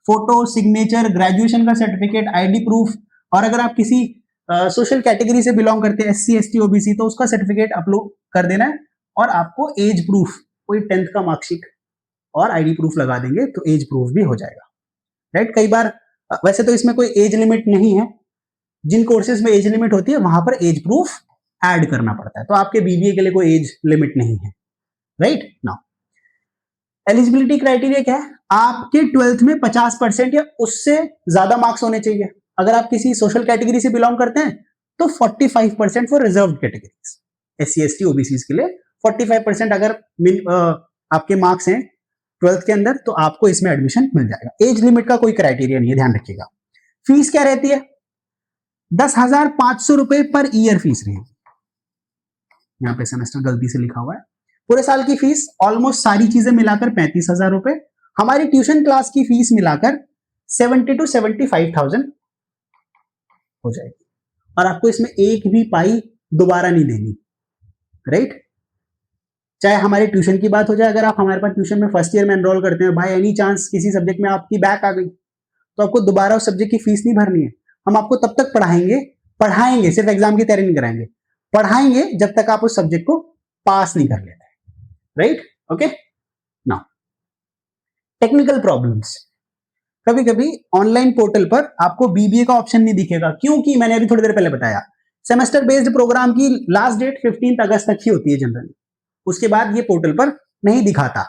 फोटो, सिग्नेचर, ग्रेजुएशन का सर्टिफिकेट, आईडी प्रूफ, और अगर आप किसी सोशल कैटेगरी से बिलोंग करते हैं, SC ST OBC, तो उसका सर्टिफिकेट अपलोड कर देना है। और आपको एज प्रूफ, कोई 10th का मार्कशीट और आईडी प्रूफ लगा देंगे तो एज प्रूफ भी हो जाएगा, राइट। कई बार वैसे तो इसमें कोई एज लिमिट नहीं है, जिन कोर्सेज में एज लिमिट होती है वहां पर एज प्रूफ ऐड करना पड़ता है। तो आपके बीबीए के लिए कोई एज लिमिट नहीं है, राइट। नाउ एलिजिबिलिटी क्राइटेरिया क्या है, आपके 12th में 50% या उससे ज्यादा मार्क्स होने चाहिए। अगर आप किसी सोशल कैटेगरी से बिलोंग करते हैं तो 45% for reserve categories, SC ST OBCs के लिए 45% अगर आपके मार्क्स हैं 12th के अंदर तो आपको इसमें एडमिशन मिल जाएगा। एज लिमिट का कोई क्राइटेरिया नहीं है, ध्यान रखिएगा। फीस क्या रहती है, 10,500 रुपए पर ईयर फीस रहेगी। यहाँ पे सेमेस्टर गलती से लिखा हुआ है। पूरे साल की फीस ऑलमोस्ट सारी चीजें मिलाकर 35,000 रुपए, हमारी ट्यूशन क्लास की फीस मिलाकर 70 to 75,000 हो जाएगी। और आपको इसमें एक भी पाई दोबारा नहीं देनी, राइट। चाहे हमारे ट्यूशन की बात हो जाए, अगर आप हमारे पास ट्यूशन में फर्स्ट ईयर में एनरोल करते हैं, भाई एनी चांस किसी सब्जेक्ट में आपकी बैक आ गई तो आपको दोबारा उस सब्जेक्ट की फीस नहीं भरनी है। हम आपको तब तक पढ़ाएंगे, सिर्फ एग्जाम की तैयारी नहीं कराएंगे, पढ़ाएंगे जब तक आप उस सब्जेक्ट को पास नहीं कर लेते, right. Okay, now technical problems. कभी कभी ऑनलाइन पोर्टल पर आपको बीबीए का ऑप्शन नहीं दिखेगा, क्योंकि मैंने अभी थोड़ी देर पहले बताया सेमेस्टर बेस्ड प्रोग्राम की लास्ट डेट 15 अगस्त तक ही होती है जनरली, उसके बाद ये पोर्टल पर नहीं दिखाता।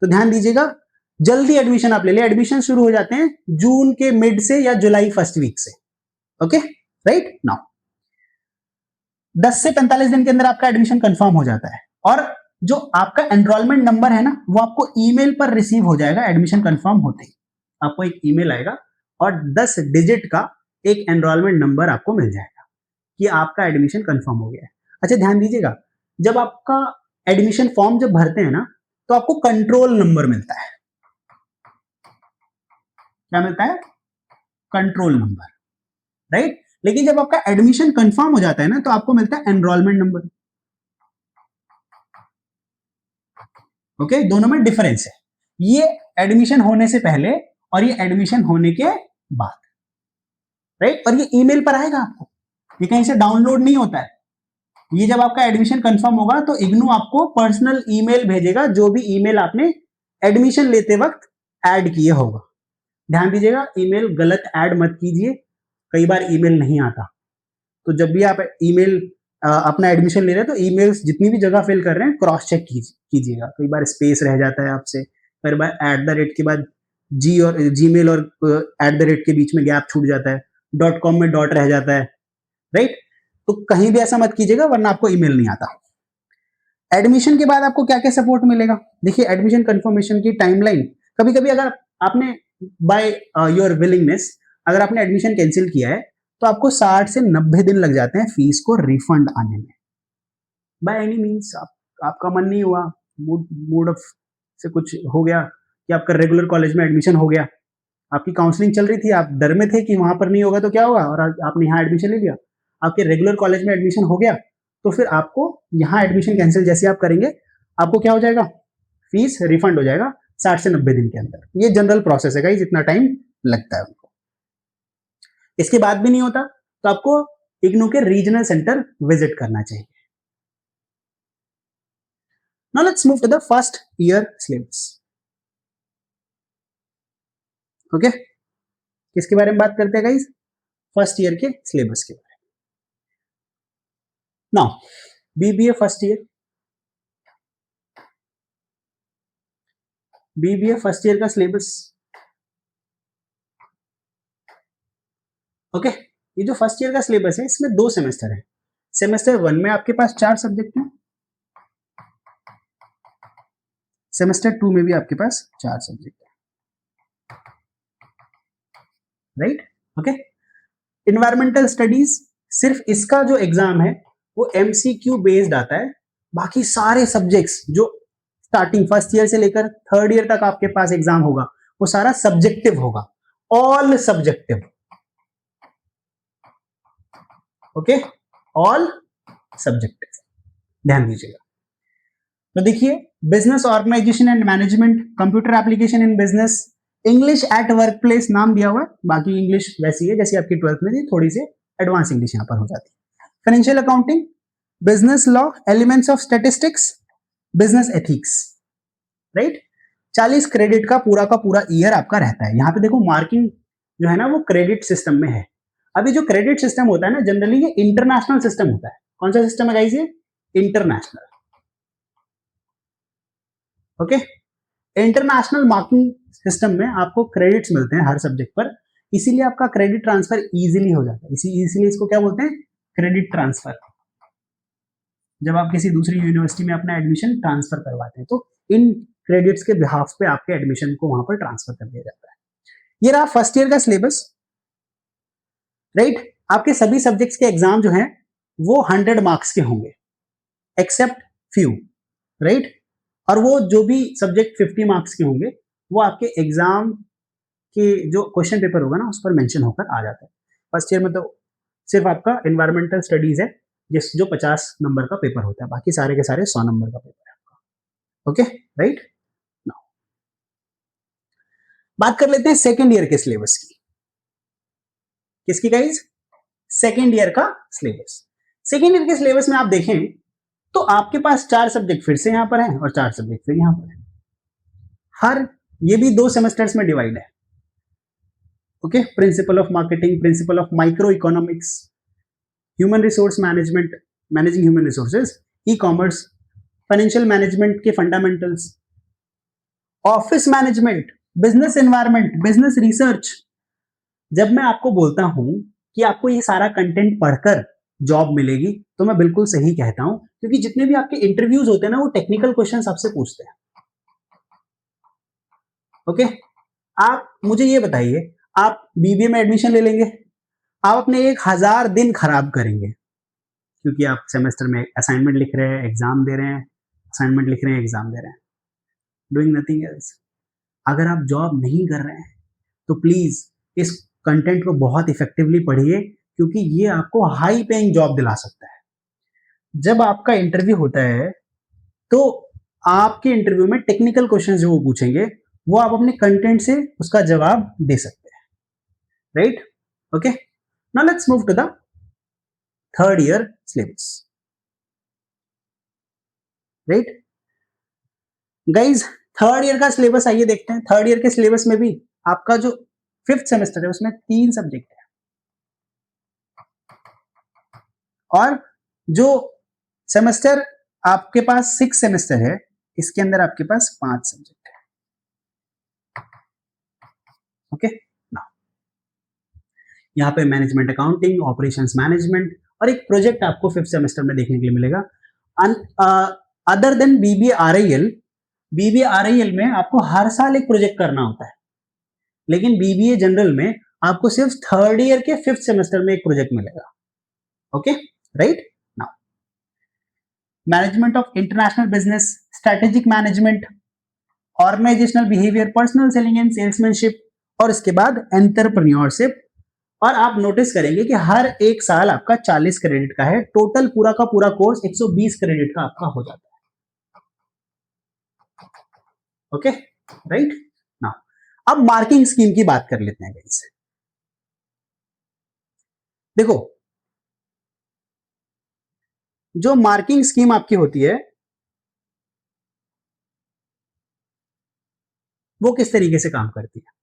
तो ध्यान दीजिएगा, जल्दी एडमिशन आप ले ले। एडमिशन शुरू हो जाते हैं जून के मिड से या जुलाई फर्स्ट वीक से, ओके, राइट। नाउ 10 से 45 दिन के अंदर आपका एडमिशन कंफर्म हो जाता है, और जो आपका एनरोलमेंट नंबर है ना, वो आपको ईमेल पर रिसीव हो जाएगा। एडमिशन कंफर्म होते ही आपको एक ईमेल आएगा और 10 डिजिट का एक एनरोलमेंट नंबर आपको मिल जाएगा कि आपका एडमिशन कंफर्म हो गया है। अच्छा ध्यान दीजिएगा, जब आपका एडमिशन फॉर्म जब भरते हैं ना, तो आपको कंट्रोल नंबर मिलता है। क्या मिलता है, कंट्रोल नंबर, राइट। लेकिन जब आपका एडमिशन कंफर्म हो जाता है ना, तो आपको मिलता है एनरोलमेंट नंबर। ओके, दोनों में डिफरेंस है। ये एडमिशन होने से पहले और ये एडमिशन होने के बाद, राइट। और ये ईमेल पर आएगा आपको, ये कहीं से डाउनलोड नहीं होता है। ये जब आपका एडमिशन कंफर्म होगा तो इग्नू आपको पर्सनल ईमेल भेजेगा, जो भी ईमेल आपने एडमिशन लेते वक्त ऐड किए होगा। ध्यान दीजिएगा, ईमेल गलत ऐड मत कीजिए, कई बार ईमेल नहीं आता। तो जब भी आप ईमेल अपना एडमिशन ले रहे हैं तो ईमेल्स जितनी भी जगह फिल कर रहे हैं क्रॉस चेक कीजिएगा। कई बार स्पेस रह जाता है आपसे, कई बार @ के बाद जीमेल और @ के बीच में गैप छूट जाता है, .com में डॉट रह जाता है, राइट। तो कहीं भी ऐसा मत कीजिएगा, वरना आपको ईमेल नहीं आता। एडमिशन के बाद आपको क्या क्या सपोर्ट मिलेगा, देखिए एडमिशन कंफर्मेशन की टाइमलाइन। कभी कभी अगर आपने बाय योर विलिंगनेस अगर आपने एडमिशन कैंसिल किया है तो आपको 60 से 90 दिन लग जाते हैं फीस को रिफंड आने में। बाय एनी मीन्स आपका मन नहीं हुआ, मूड ऑफ से कुछ हो गया कि आपका रेगुलर कॉलेज में एडमिशन हो गया, आपकी काउंसलिंग चल रही थी, आप डर में थे कि वहां पर नहीं होगा तो क्या होगा, और आपने यहाँ एडमिशन ले लिया, आपके रेगुलर कॉलेज में एडमिशन हो गया, तो फिर आपको यहाँ एडमिशन कैंसिल जैसे आप करेंगे, आपको क्या हो जाएगा, फीस रिफंड हो जाएगा 60 से 90 दिन के अंदर। ये जनरल प्रोसेस है गाइस, जितना टाइम लगता है उनको। इसके बाद भी नहीं होता तो आपको इग्नू के रीजनल सेंटर विजिट करना चाहिए। Now let's move to the first year syllabus. Okay, किसके बारे में बात करते हैं गाइस, फर्स्ट ईयर के सिलेबस के बारे में। Now BBA first year, BBA first year का सिलेबस। ओके, ये जो फर्स्ट ईयर का सिलेबस है इसमें 2 सेमेस्टर है। सेमेस्टर 1 में आपके पास 4 सब्जेक्ट हैं, सेमेस्टर 2 में भी आपके पास 4 सब्जेक्ट है, राइट। ओके, इन्वायरमेंटल स्टडीज सिर्फ इसका जो एग्जाम है वो MCQ बेस्ड आता है। बाकी सारे सब्जेक्ट्स जो स्टार्टिंग फर्स्ट ईयर से लेकर 3rd ईयर तक आपके पास एग्जाम होगा वो सारा सब्जेक्टिव होगा, all subjective. Okay, all subjective, ध्यान दीजिएगा। तो देखिए, business organisation and management, computer application in business, English at work place नाम दिया हुआ है, बाकी इंग्लिश वैसी है जैसी आपकी 12th में थी, थोड़ी सी एडवांस इंग्लिश यहां पर हो जाती है। Financial accounting, business law, elements of statistics, business ethics, right. 40 credit का पूरा ईयर आपका रहता है। यहाँ पे देखो मार्किंग जो है ना वो क्रेडिट सिस्टम में है। अभी जो क्रेडिट सिस्टम होता है ना जनरली ये इंटरनेशनल सिस्टम होता है, कौन सा सिस्टम है गाइस ये? International. Okay, international marking system में आपको क्रेडिट्स मिलते हैं हर सब्जेक्ट पर, इसीलिए आपका क्रेडिट ट्रांसफर इजीली हो जाता है, इसीलिए इसको क्या बोलते हैं? Credit transfer. जब आप किसी दूसरी यूनिवर्सिटी में अपना एडमिशन ट्रांसफर करवाते हैं तो इन क्रेडिट्स के बिहाफ पे आपके एडमिशन को वहां पर ट्रांसफर कर दिया जाता है। ये रहा फर्स्ट ईयर का सिलेबस, राइट। आपके सभी सब्जेक्ट्स के एग्जाम जो हैं वो 100 मार्क्स के होंगे एक्सेप्ट फ्यू, राइट। और वो जो भी सब्जेक्ट 50 मार्क्स के होंगे वो आपके एग्जाम के जो क्वेश्चन पेपर होगा ना उस पर मेंशन होकर आ जाता है। फर्स्ट ईयर में तो सिर्फ आपका एनवायरमेंटल स्टडीज है जो 50 नंबर का पेपर होता है, बाकी सारे के सारे 100 नंबर का पेपर है आपका। Okay, right. नाउ बात कर लेते हैं सेकेंड ईयर के सिलेबस की। किसकी गाइज? सेकेंड ईयर का सिलेबस। सेकेंड ईयर के सिलेबस में आप देखें तो आपके पास 4 सब्जेक्ट फिर से यहां पर हैं और 4 सब्जेक्ट फिर यहां पर हैं। हर ये भी 2 सेमेस्टर्स में डिवाइड है। Okay, principle of marketing, principle of micro economics, human resource management, managing human resources, e commerce, financial management के fundamentals, office management, business environment, business research. जब मैं आपको बोलता हूं कि आपको ये सारा कंटेंट पढ़कर जॉब मिलेगी तो मैं बिल्कुल सही कहता हूं, क्योंकि जितने भी आपके इंटरव्यूज होते हैं ना वो टेक्निकल क्वेश्चंस आपसे पूछते हैं। ओके, आप मुझे ये बताइए, आप बीबीए में एडमिशन ले लेंगे, आप अपने 1000 दिन खराब करेंगे क्योंकि आप सेमेस्टर में असाइनमेंट लिख रहे हैं, एग्जाम दे रहे हैं, असाइनमेंट लिख रहे हैं, एग्जाम दे रहे हैं, डूइंग नथिंग एल्स। अगर आप जॉब नहीं कर रहे हैं तो प्लीज इस कंटेंट को बहुत इफेक्टिवली पढ़िए, क्योंकि ये आपको हाई पेइंग जॉब दिला सकता है। जब आपका इंटरव्यू होता है तो आपके इंटरव्यू में टेक्निकल क्वेश्चंस जो वो पूछेंगे वो आप अपने कंटेंट से उसका जवाब दे सकते हैं, right. Okay, now let's move to the third year syllabus, right. Guys third year का सिलेबस आइए देखते हैं। थर्ड ईयर के सिलेबस में भी आपका जो 5th सेमेस्टर है उसमें 3 सब्जेक्ट है और जो सेमेस्टर आपके पास 6 सेमेस्टर है इसके अंदर आपके पास 5 सब्जेक्ट है। ओके, नाउ यहाँ पे मैनेजमेंट अकाउंटिंग, ऑपरेशंस मैनेजमेंट और एक प्रोजेक्ट आपको 5th सेमेस्टर में देखने के लिए मिलेगा। अदर देन बीबीए आरआईएल में आपको हर साल एक प्रोजेक्ट करना होता है, लेकिन बीबीए जनरल में आपको सिर्फ थर्ड ईयर के 5th सेमेस्टर में एक प्रोजेक्ट मिलेगा। Okay, right. Now management of international business, strategic management, organisational behaviour, personal selling and salesmanship और इसके बाद एंटरप्रेन्योरशिप। और आप नोटिस करेंगे कि हर एक साल आपका 40 क्रेडिट का है, टोटल पूरा का पूरा कोर्स 120 क्रेडिट का आपका हो जाता है। Okay, right. नाउ अब मार्किंग स्कीम की बात कर लेते हैं गाइस। देखो, जो मार्किंग स्कीम आपकी होती है वो किस तरीके से काम करती है।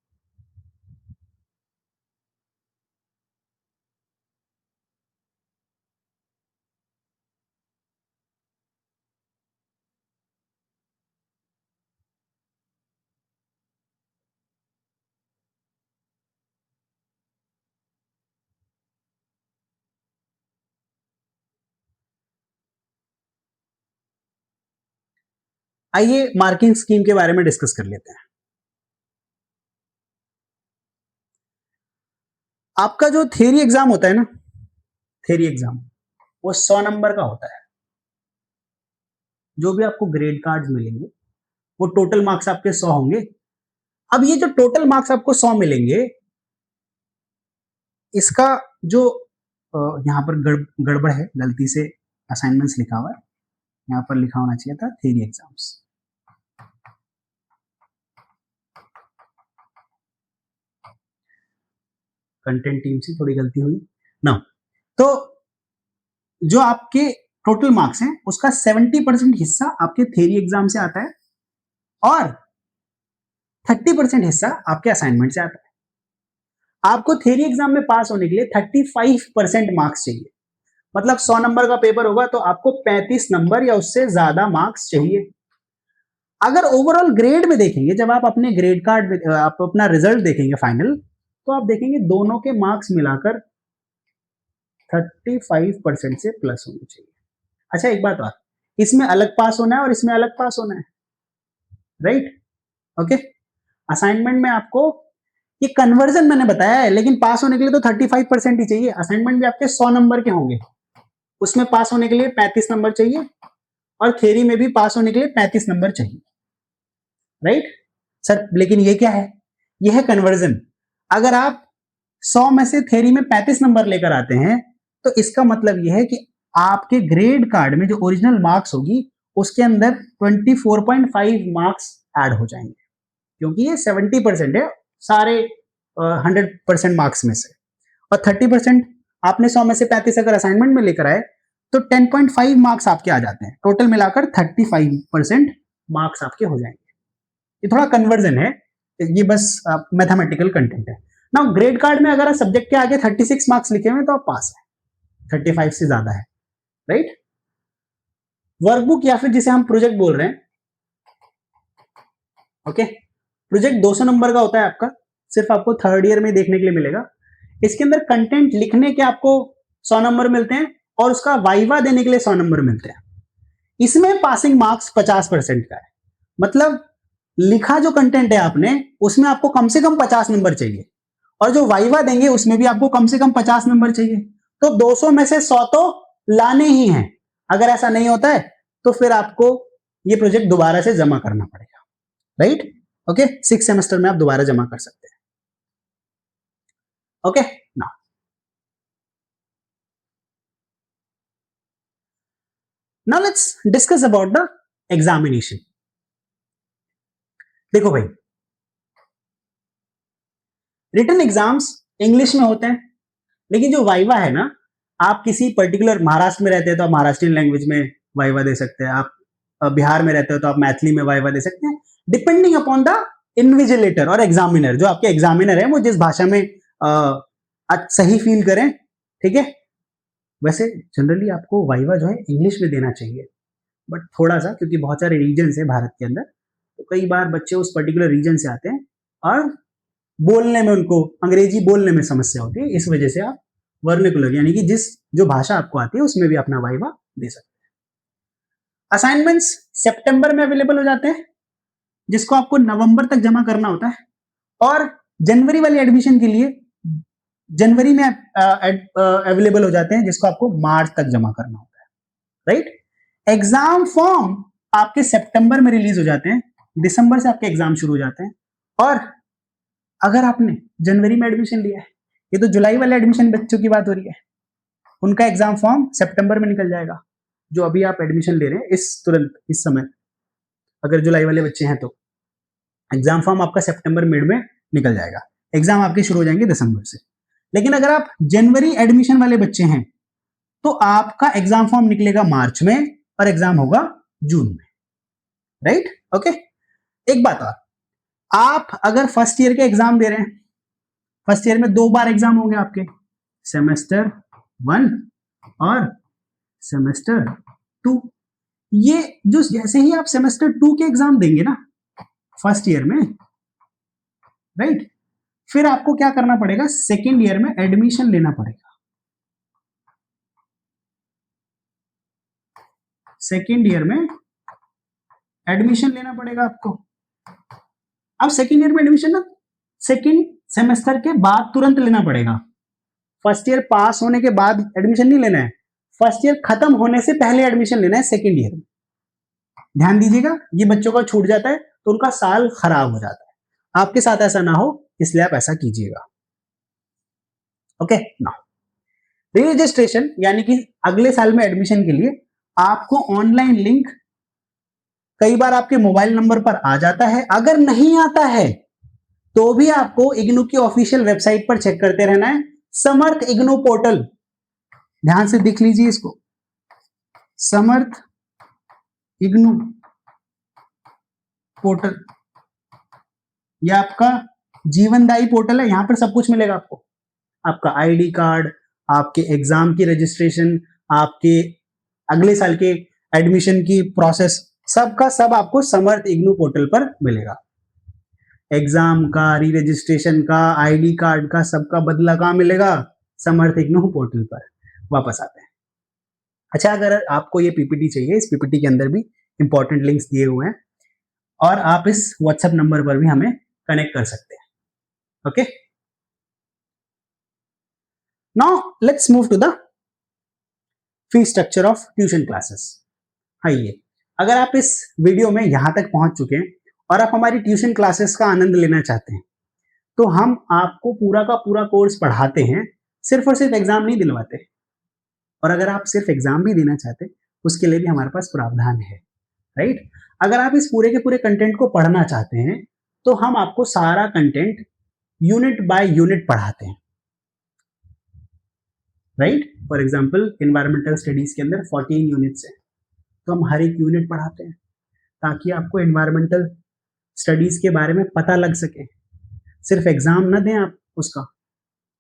आइए मार्किंग स्कीम के बारे में डिस्कस कर लेते हैं। आपका जो थ्योरी एग्जाम होता है ना, थ्योरी एग्जाम वो 100 नंबर का होता है। जो भी आपको ग्रेड कार्ड्स मिलेंगे वो टोटल मार्क्स आपके 100 होंगे। अब ये जो टोटल मार्क्स आपको 100 मिलेंगे, इसका जो यहाँ पर गड़बड़ है, गलती से असाइनमेंट्स लिखा हुआ है, यहाँ पर लिखा होना चाहिए था थ्योरी एग्जाम्स। कंटेंट टीम से थोड़ी गलती हुई ना। तो जो आपके टोटल मार्क्स हैं उसका 70% हिस्सा आपके थ्योरी एग्जाम से आता है और 30% हिस्सा आपके असाइनमेंट से आता है। आपको थ्योरी एग्जाम में पास होने के लिए 35% मार्क्स चाहिए। मतलब 100 नंबर का पेपर होगा तो आपको 35 नंबर या उससे ज्यादा मार्क्स चाहिए। अगर ओवरऑल ग्रेड में देखेंगे, जब आप अपने ग्रेड कार्ड में आप अपना रिजल्ट देखेंगे फाइनल, तो आप देखेंगे दोनों के मार्क्स मिलाकर 35% से प्लस होने चाहिए। अच्छा एक बात और, इसमें अलग पास होना है और इसमें अलग पास होना है, राइट? ओके, असाइनमेंट में आपको ये कन्वर्जन मैंने बताया है, लेकिन पास होने के लिए तो 35% ही चाहिए। असाइनमेंट भी आपके 100 नंबर के होंगे, उसमें पास होने के लिए 35 नंबर चाहिए, और थ्योरी में भी पास होने के लिए 35 नंबर चाहिए, राइट सर? लेकिन ये क्या है? ये है कन्वर्जन। अगर आप 100 में से थ्योरी में 35 नंबर लेकर आते हैं, तो इसका मतलब यह है कि आपके ग्रेड कार्ड में जो ओरिजिनल मार्क्स होगी उसके अंदर 24.5 मार्क्स ऐड हो जाएंगे, क्योंकि ये 70% है सारे 100% मार्क्स में से, और 30% आपने 100 में से 35 अगर असाइनमेंट में लेकर आए तो 10.5 मार्क्स आपके आ जाते हैं। टोटल मिलाकर 35% मार्क्स आपके हो जाएंगे। ये थोड़ा कन्वर्जन है, ये बस मैथमेटिकल कंटेंट है ना। ग्रेड कार्ड में अगर सब्जेक्ट के आगे 36 मार्क्स लिखे हुए तो आप पास है, 35 से ज्यादा है, राइट? वर्कबुक या फिर जिसे हम प्रोजेक्ट बोल रहे हैं, ओके, प्रोजेक्ट 200 नंबर का होता है आपका, सिर्फ आपको थर्ड ईयर में देखने के लिए मिलेगा। इसके अंदर कंटेंट लिखने के आपको 100 नंबर मिलते हैं और उसका वाइवा देने के लिए 100 नंबर मिलते हैं। इसमें पासिंग मार्क्स 50% का है, मतलब लिखा जो कंटेंट है आपने उसमें आपको कम से कम 50 नंबर चाहिए, और जो वाइवा देंगे उसमें भी आपको कम से कम 50 नंबर चाहिए। तो 200 में से 100 तो लाने ही हैं। अगर ऐसा नहीं होता है तो फिर आपको ये प्रोजेक्ट दोबारा से जमा करना पड़ेगा, राइट? ओके, 6 सेमेस्टर में आप दोबारा जमा कर सकते हैं। Okay, now let's discuss about the examination. देखो भाई, रिटन एग्जाम्स इंग्लिश में होते हैं, लेकिन जो वाइवा है ना, आप किसी पर्टिकुलर महाराष्ट्र में रहते हैं तो आप महाराष्ट्रियन लैंग्वेज में वाइवा दे सकते हैं, आप बिहार में रहते हो तो आप मैथिली में वाइवा दे सकते हैं, डिपेंडिंग अपॉन द इन्विजिलेटर और एग्जामिनर। जो आपके एग्जामिनर है वो जिस भाषा में सही फील करें, ठीक है? वैसे जनरली आपको वाइवा जो है इंग्लिश में देना चाहिए, बट थोड़ा सा, क्योंकि बहुत सारे रीजन है भारत के अंदर, तो कई बार बच्चे उस पर्टिकुलर रीजन से आते हैं और बोलने में उनको अंग्रेजी बोलने में समस्या होती है, इस वजह से आप वर्निकुलर यानी कि जिस जो भाषा आपको आती है उसमें भी अपना वाइवा दे सकते हैं। असाइनमेंट्स सितंबर में अवेलेबल हो जाते हैं, जिसको आपको नवंबर तक जमा करना होता है, और जनवरी वाले एडमिशन के लिए जनवरी में अवेलेबल हो जाते हैं, जिसको आपको मार्च तक जमा करना होता है, राइट? एग्जाम फॉर्म आपके सितंबर में रिलीज हो जाते हैं, दिसंबर से आपके एग्जाम शुरू हो जाते हैं। और अगर आपने जनवरी में एडमिशन लिया है, ये तो जुलाई वाले एडमिशन बच्चों की बात हो रही है, उनका एग्जाम फॉर्म सितंबर में निकल जाएगा। जो अभी आप एडमिशन ले रहे हैं इस तुरंत इस समय, अगर जुलाई वाले बच्चे हैं तो एग्जाम फॉर्म आपका सितंबर मिड में निकल जाएगा, एग्जाम आपके शुरू हो जाएंगे दिसंबर से। लेकिन अगर आप जनवरी एडमिशन वाले बच्चे हैं तो आपका एग्जाम फॉर्म निकलेगा मार्च में और एग्जाम होगा जून में, राइट? ओके, एक बात और, आप अगर फर्स्ट ईयर के एग्जाम दे रहे हैं, फर्स्ट ईयर में 2 बार एग्जाम होंगे आपके, सेमेस्टर 1 और सेमेस्टर 2। ये जो जैसे ही आप सेमेस्टर 2 के एग्जाम देंगे ना फर्स्ट ईयर में, राइट, फिर आपको क्या करना पड़ेगा, सेकेंड ईयर में एडमिशन लेना पड़ेगा। सेकेंड ईयर में एडमिशन लेना पड़ेगा आपको। अब सेकेंड ईयर में एडमिशन ना सेकेंड सेमेस्टर के बाद तुरंत लेना पड़ेगा। फर्स्ट ईयर पास होने के बाद एडमिशन नहीं लेना है, फर्स्ट ईयर खत्म होने से पहले एडमिशन लेना है सेकेंड ईयर में। ध्यान दीजिएगा, ये बच्चों का छूट जाता है तो उनका साल खराब हो जाता है। आपके साथ ऐसा ना हो इसलिए आप ऐसा कीजिएगा। ओके, नाउ रजिस्ट्रेशन यानी कि अगले साल में एडमिशन के लिए आपको ऑनलाइन लिंक कई बार आपके मोबाइल नंबर पर आ जाता है, अगर नहीं आता है तो भी आपको इग्नू की ऑफिशियल वेबसाइट पर चेक करते रहना है, समर्थ इग्नू पोर्टल। ध्यान से देख लीजिए इसको, समर्थ इग्नू पोर्टल, यह आपका जीवनदायी पोर्टल है, यहां पर सब कुछ मिलेगा आपको, आपका आईडी कार्ड, आपके एग्जाम की रजिस्ट्रेशन, आपके अगले साल के एडमिशन की प्रोसेस, सबका सब आपको समर्थ इग्नू पोर्टल पर मिलेगा। एग्जाम का, री रजिस्ट्रेशन का, आईडी कार्ड का, सबका बदला कहाँ मिलेगा? समर्थ इग्नू पोर्टल पर। वापस आते हैं। अच्छा, अगर आपको ये पीपीटी चाहिए, इस पीपीटी के अंदर भी इंपॉर्टेंट लिंक्स दिए हुए हैं और आप इस व्हाट्सएप नंबर पर भी हमें कनेक्ट कर सकते हैं। Okay, now let's move to the fee structure of tuition classes. आइए, अगर आप इस वीडियो में यहां तक पहुंच चुके हैं और आप हमारी ट्यूशन क्लासेस का आनंद लेना चाहते हैं, तो हम आपको पूरा का पूरा कोर्स पढ़ाते हैं, सिर्फ और सिर्फ एग्जाम नहीं दिलवाते। और अगर आप सिर्फ एग्जाम भी देना चाहते, उसके लिए भी हमारे पास प्रावधान है, राइट। अगर आप इस पूरे के पूरे कंटेंट को पढ़ना चाहते हैं, तो हम आपको सारा कंटेंट यूनिट बाय यूनिट पढ़ाते हैं, right. For example, environmental studies के अंदर 14 यूनिट्स है, तो हम हर एक यूनिट पढ़ाते हैं ताकि आपको एनवायरमेंटल स्टडीज के बारे में पता लग सके, सिर्फ एग्जाम ना दें आप उसका,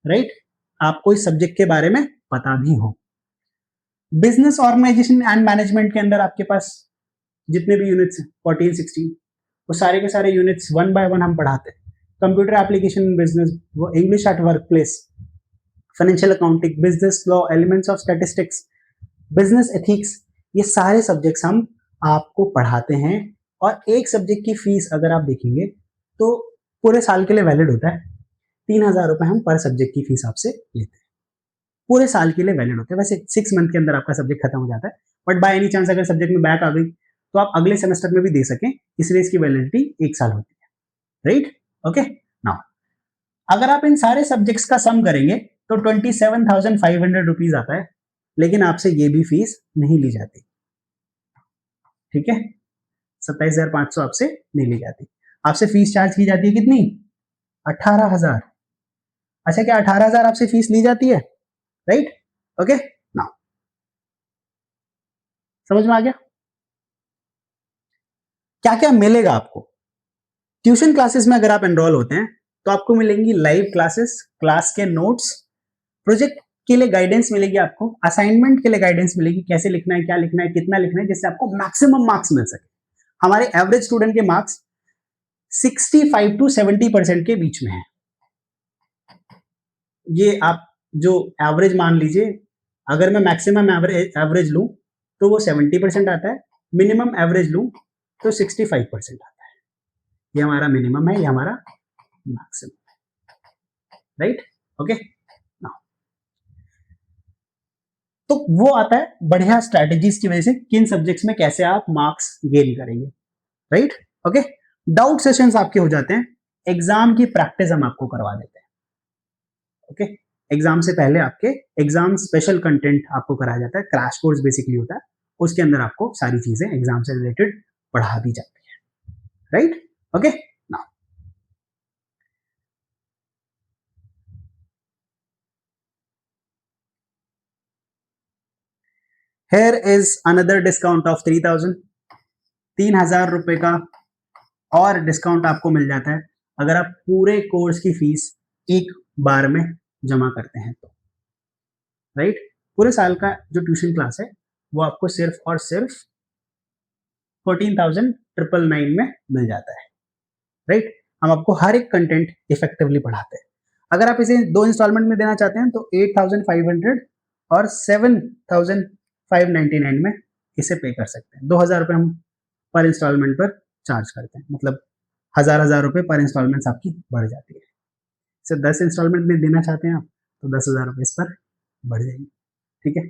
राइट। आपको इस सब्जेक्ट के बारे में पता भी हो। बिजनेस ऑर्गेनाइजेशन एंड मैनेजमेंट के अंदर आपके पास जितने भी यूनिट्स 14 16, वो सारे के सारे यूनिट्स वन बाय वन हम पढ़ाते हैं। कंप्यूटर एप्लीकेशन इन बिजनेस, वो English at work place, financial accounting, business law, elements of statistics, business ethics, ये सारे सब्जेक्ट्स हम आपको पढ़ाते हैं। और एक सब्जेक्ट की फीस अगर आप देखेंगे तो पूरे साल के लिए वैलिड होता है, 3,000 रुपए हम पर सब्जेक्ट की फीस आपसे लेते हैं, पूरे साल के लिए वैलिड होता है। वैसे 6 मंथ के अंदर आपका सब्जेक्ट खत्म हो जाता है, बट बाय एनी चांस अगर सब्जेक्ट में बैक आ गई तो आप अगले सेमेस्टर में भी दे सकें, इसलिए इसकी वैलिडिटी 1 साल होती है, राइट। ओके, नाउ अगर आप इन सारे सब्जेक्ट्स का सम करेंगे तो 27,500 रुपीज आता है, लेकिन आपसे ये भी फीस नहीं ली जाती, ठीक है। 27,500 आपसे नहीं ली जाती, आपसे फीस चार्ज की जाती है कितनी? 18,000। अच्छा, क्या 18,000 आपसे फीस ली जाती है, राइट। ओके, नाउ समझ में आ गया क्या क्या मिलेगा आपको ट्यूशन क्लासेस में? अगर आप एनरोल होते हैं तो आपको मिलेंगी लाइव क्लासेस, क्लास के नोट्स, प्रोजेक्ट के लिए गाइडेंस मिलेगी, आपको असाइनमेंट के लिए गाइडेंस मिलेगी, कैसे लिखना है, क्या लिखना है, कितना लिखना है, जिससे आपको मैक्सिमम मार्क्स मिल सके। हमारे एवरेज स्टूडेंट के मार्क्स 65 to 70% के बीच में है। ये आप जो एवरेज मान लीजिए, अगर मैं मैक्सिमम एवरेज लूं तो वो 70% आता है, मिनिमम एवरेज लूं तो 65% आता है। ये हमारा मिनिमम है, ये हमारा मैक्सिमम है, राइट। ओके, तो वो आता है बढ़िया स्ट्रैटेजीज की वजह से, किन सब्जेक्ट्स में कैसे आप मार्क्स गेन करेंगे, राइट। ओके, डाउट सेशंस आपके हो जाते हैं, एग्जाम की प्रैक्टिस हम आपको करवा देते हैं। ओके, एग्जाम से पहले आपके एग्जाम स्पेशल कंटेंट आपको कराया जाता है, क्रैश कोर्स बेसिकली होता है, उसके अंदर आपको सारी चीजें एग्जाम से रिलेटेड पढ़ा दी जाती है, right. Okay, now here is another discount of 3,000, 3,000 रुपए का और डिस्काउंट आपको मिल जाता है अगर आप पूरे कोर्स की फीस एक बार में जमा करते हैं तो, राइट। पूरे साल का जो ट्यूशन क्लास है वो आपको सिर्फ और सिर्फ 14,999 में मिल जाता है, राइट। हम आपको हर एक कंटेंट इफेक्टिवली पढ़ाते हैं। अगर आप इसे 2 इंस्टॉलमेंट में देना चाहते हैं तो 8,500 और 7,599 में इसे पे कर सकते हैं। 2,000 रुपये हम पर इंस्टॉलमेंट पर चार्ज करते हैं, मतलब हजार रुपए पर इंस्टॉलमेंट आपकी बढ़ जाती है। इसे 10 इंस्टॉलमेंट में देना चाहते हैं आप तो 10,000 रुपये इस पर बढ़ जाएंगे, ठीक है।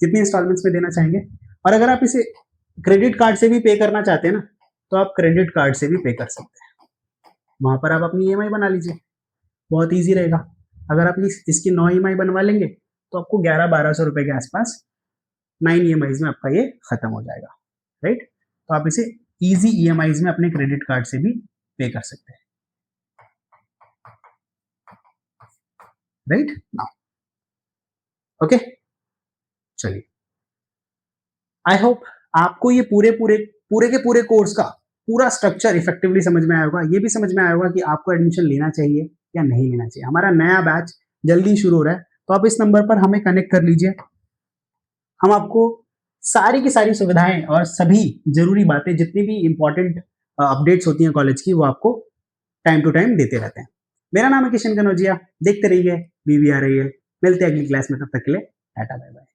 कितनी इंस्टॉलमेंट्स में देना चाहेंगे? और अगर आप इसे क्रेडिट कार्ड से भी पे करना चाहते हैं ना, तो आप क्रेडिट कार्ड से भी पे कर सकते हैं, वहां पर आप अपनी ईएमआई बना लीजिए, बहुत ईजी रहेगा। अगर आप इसकी 9 ईएमआई बनवा लेंगे तो आपको 1100-1200 रुपए के आसपास 9 ईएमआईज में आपका ये खत्म हो जाएगा, राइट। तो आप इसे इजी ईएमआईज में अपने क्रेडिट कार्ड से भी पे कर सकते हैं, राइट नाउ। ओके, चलिए, आई होप आपको ये पूरे के पूरे कोर्स का पूरा स्ट्रक्चर इफेक्टिवली समझ में आया होगा। ये भी समझ में आया होगा कि आपको एडमिशन लेना चाहिए या नहीं लेना चाहिए। हमारा नया बैच जल्दी शुरू हो रहा है, तो आप इस नंबर पर हमें कनेक्ट कर लीजिए, हम आपको सारी की सारी सुविधाएं और सभी जरूरी बातें, जितनी भी इंपॉर्टेंट अपडेट्स होती हैं कॉलेज की, वो आपको टाइम टू टाइम देते रहते हैं। मेरा नाम है किशन कनौजिया, देखते रहिए BVRIL। मिलते हैं अगली क्लास में, तब तक के लिए टाटा बाय बाय।